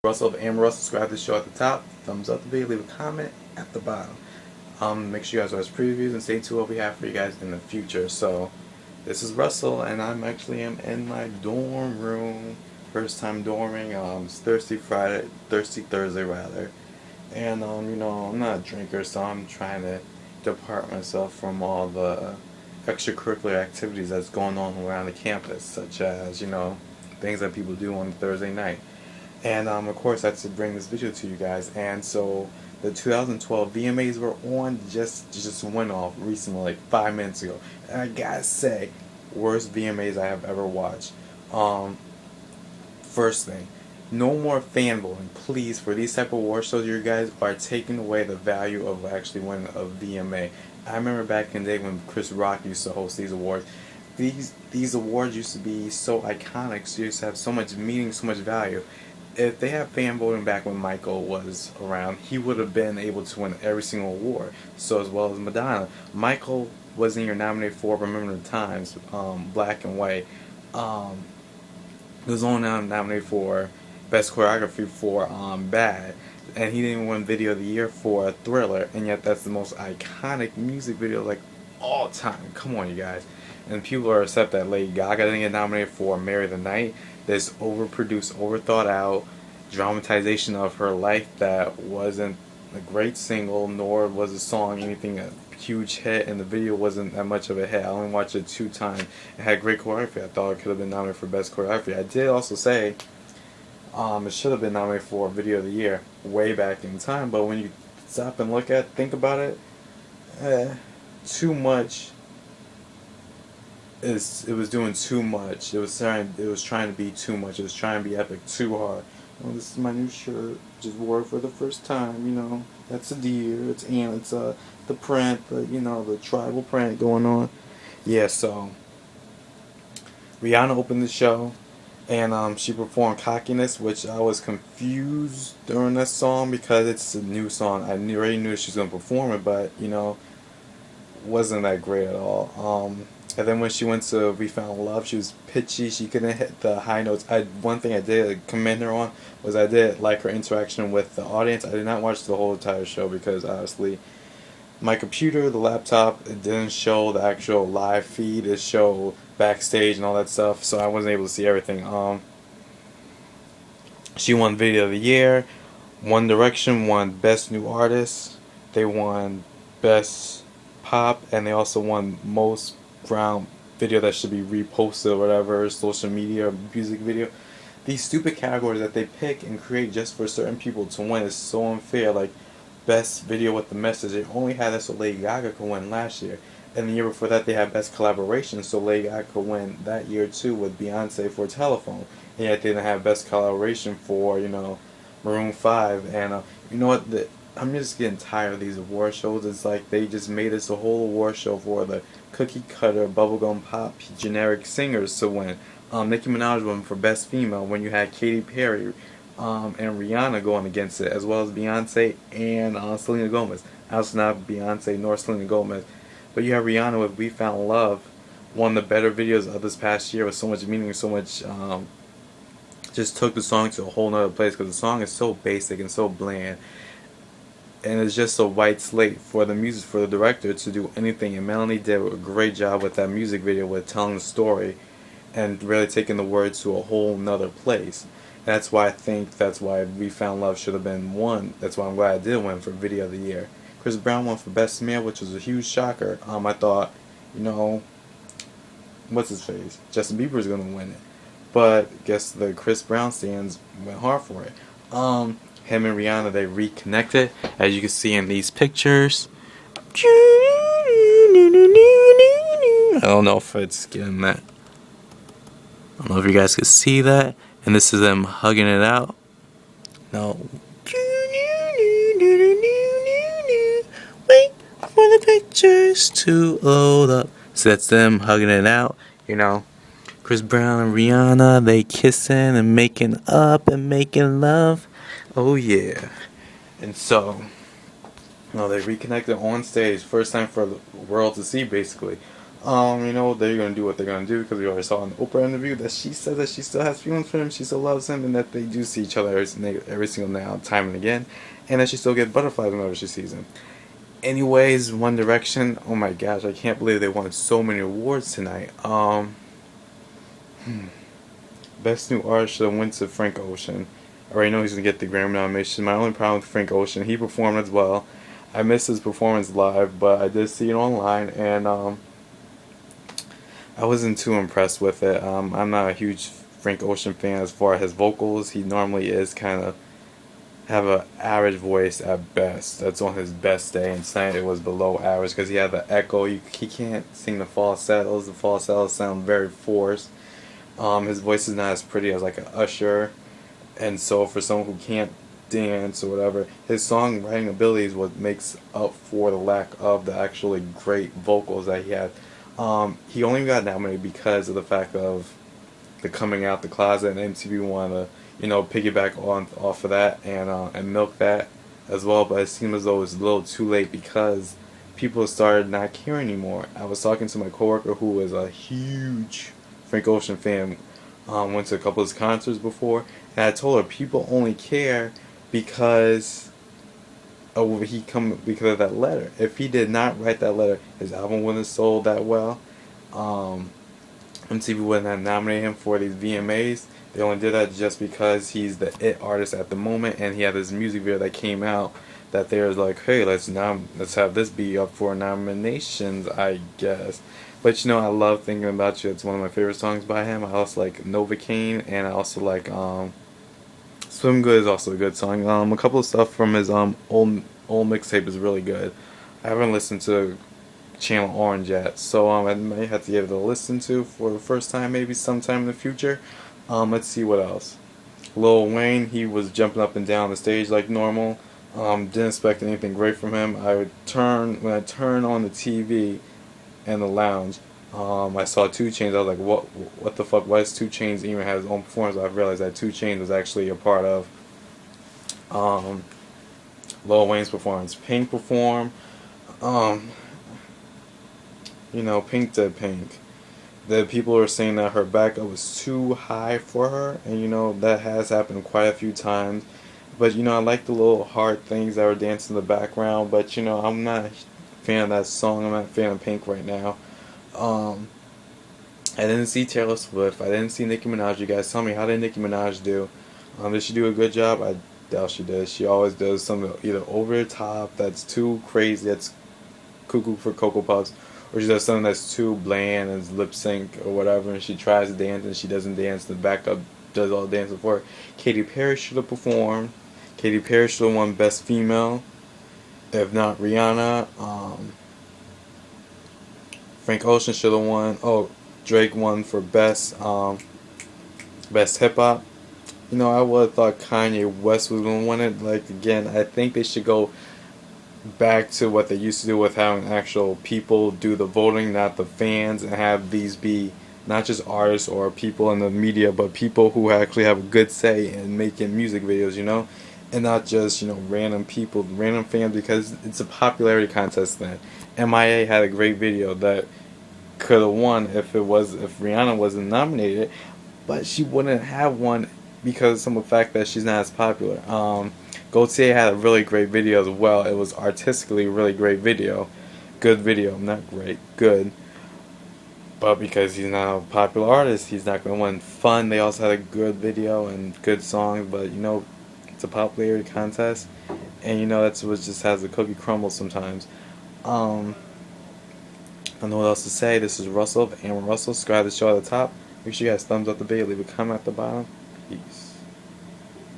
Russell of M.I.A. Subscribe to the show at the top. Thumbs up the video. Leave a comment at the bottom. Make sure you guys watch previews and stay tuned what we have for you guys in the future. So, this is Russell, and I'm actually in my dorm room. First time dorming. It's Thursday Thursday rather. And you know, I'm not a drinker, so I'm trying to depart myself from all the extracurricular activities that's going on around the campus, such as, you know, things that people do on Thursday night. And of course, I had to bring this video to you guys. And so the 2012 VMAs were on, just went off recently, like 5 minutes ago. And I gotta say, worst VMAs I have ever watched. First thing, no more fanboying, please. For these type of award shows, you guys are taking away the value of actually winning a VMA. I remember back in the day when Chris Rock used to host these awards. These awards used to be so iconic, so used to have so much meaning, so much value. If they had fan voting back when Michael was around, he would have been able to win every single award. So as well as Madonna. Michael wasn't even nominated for Remember the Times, Black and White. He was only nominated for Best Choreography for Bad. And he didn't even win Video of the Year for Thriller. And yet that's the most iconic music video like all time. Come on, you guys. And people are upset that Lady Gaga didn't get nominated for Marry the Night. This overproduced, overthought out dramatization of her life that wasn't a great single, nor was the song anything a huge hit, and the video wasn't that much of a hit. I only watched it 2 times. It had great choreography. I thought it could have been nominated for Best Choreography. I did also say it should have been nominated for Video of the Year way back in time, but when you stop and think about it, too much. It was doing too much. It was trying to be too much. It was trying to be epic too hard. Well, this is my new shirt. Just wore it for the first time. You know, that's a deer. It's the print, the tribal print going on. Yeah. So Rihanna opened the show, and she performed "Cockiness," which I was confused during that song because it's a new song. I already knew she was gonna perform it, but wasn't that great at all. And then when she went to We Found Love, she was pitchy. She couldn't hit the high notes. One thing I did commend her on was I did like her interaction with the audience. I did not watch the whole entire show because honestly, my computer, the laptop, it didn't show the actual live feed. It showed backstage and all that stuff, so I wasn't able to see everything. She won Video of the Year. One Direction won Best New Artist. They won Best Pop, and they also won Most Brown Video that should be reposted or whatever, social media or music video. These stupid categories that they pick and create just for certain people to win is so unfair. Like Best Video with the Message, they only had that so Lady Gaga could win last year, and the year before that they had Best Collaboration so Lady Gaga could win that year too with Beyonce for Telephone, and yet they didn't have Best Collaboration for Maroon 5. And you know what, I'm just getting tired of these award shows. It's like they just made this a whole award show for the cookie cutter bubblegum pop generic singers to win. Nicki Minaj won for Best Female when you had Katy Perry and Rihanna going against it, as well as Beyonce and Selena Gomez. Also not Beyonce nor Selena Gomez, but you have Rihanna with We Found Love, one of the better videos of this past year with so much meaning, so much just took the song to a whole nother place because the song is so basic and so bland. And it's just a white slate for the music, for the director to do anything. And Melanie did a great job with that music video, with telling the story and really taking the words to a whole nother place. And that's why We Found Love should have been won. That's why I'm glad I did win for Video of the Year. Chris Brown won for Best Male, which was a huge shocker. I thought, what's his face? Justin Bieber is going to win it. But I guess the Chris Brown stands went hard for it. Him and Rihanna, they reconnected, as you can see in these pictures. I don't know if it's getting that. I don't know if you guys can see that. And this is them hugging it out. No. Wait for the pictures to load up. So that's them hugging it out, Chris Brown and Rihanna, they kissing and making up and making love. Oh yeah. And so, they reconnected on stage, first time for the world to see basically. You know, they're gonna do what they're gonna do because we already saw in the Oprah interview that she said that she still has feelings for him, she still loves him, and that they do see each other every single now, time and again, and that she still gets butterflies whenever she sees him. Anyways, One Direction. Oh my gosh, I can't believe they won so many awards tonight. Best New Artist should have went to Frank Ocean. I already know he's gonna get the Grammy nomination. My only problem with Frank Ocean, he performed as well. I missed his performance live, but I did see it online, and I wasn't too impressed with it. I'm not a huge Frank Ocean fan as far as his vocals. He normally is kind of have an average voice at best. That's on his best day, and tonight it was below average because he had the echo. He can't sing the falsettos. The falsettos sound very forced. His voice is not as pretty as like an Usher, and so for someone who can't dance or whatever, his songwriting ability is what makes up for the lack of the actually great vocals that he had. He only got nominated because of the fact of the coming out the closet, and MTV wanted to, you know, piggyback on off of that and milk that as well. But it seemed as though it was a little too late because people started not caring anymore. I was talking to my coworker who was a huge Frank Ocean fan, went to a couple of his concerts before, and I told her people only care because because of that letter. If he did not write that letter, his album wouldn't have sold that well. MTV wouldn't have nominated him for these VMAs. They only did that just because he's the it artist at the moment, and he had this music video that came out that they was like, hey, let's have this be up for nominations, I guess. But you know, I love Thinking About You. It's one of my favorite songs by him. I also like Novocaine, and I also like Swim Good is also a good song. A couple of stuff from his old mixtape is really good. I haven't listened to Channel Orange yet, so I may have to give it a listen to for the first time, maybe sometime in the future. Let's see what else. Lil Wayne, he was jumping up and down the stage like normal. Didn't expect anything great from him. When I turned on the TV in the lounge, I saw 2 Chainz. I was like, what the fuck? Why does 2 Chainz even have his own performance? I realized that 2 Chainz was actually a part of Lil Wayne's performance. Pink performed. You know, Pink did Pink. The people are saying that her backup was too high for her, and you know, that has happened quite a few times. But you know, I like the little hard things that were dancing in the background, but you know, I'm not a fan of that song. I'm not a fan of Pink right now. I didn't see Taylor Swift. I didn't see Nicki Minaj. You guys tell me, how did Nicki Minaj do? Did she do a good job? I doubt she did. She always does something either over the top, that's too crazy, that's cuckoo for Cocoa Puffs, or she does something that's too bland and lip sync or whatever, and she tries to dance and she doesn't dance. The backup does all the dancing for her. Katy Perry should have performed. Katy Perry should have won Best Female. If not Rihanna, Frank Ocean should have won. Oh, Drake won for Best Hip Hop. You know, I would have thought Kanye West was going to win it. Like, again, I think they should go back to what they used to do with having actual people do the voting, not the fans, and have these be not just artists or people in the media, but people who actually have a good say in making music videos, you know, and not just, you know, random people, random fans, because it's a popularity contest then. M.I.A. had a great video that could have won if Rihanna wasn't nominated, but she wouldn't have won because of some of the fact that she's not as popular. Gotye had a really great video as well. It was artistically a really great video. Good video, not great, good. But because he's not a popular artist, he's not going to win. Fun, they also had a good video and good songs, but you know, it's a popularity contest, and you know, that's what just has the cookie crumble sometimes. I don't know what else to say. This is Russell, and Russell. Subscribe to the show at the top. Make sure you guys thumbs up the video, leave a comment at the bottom. Peace.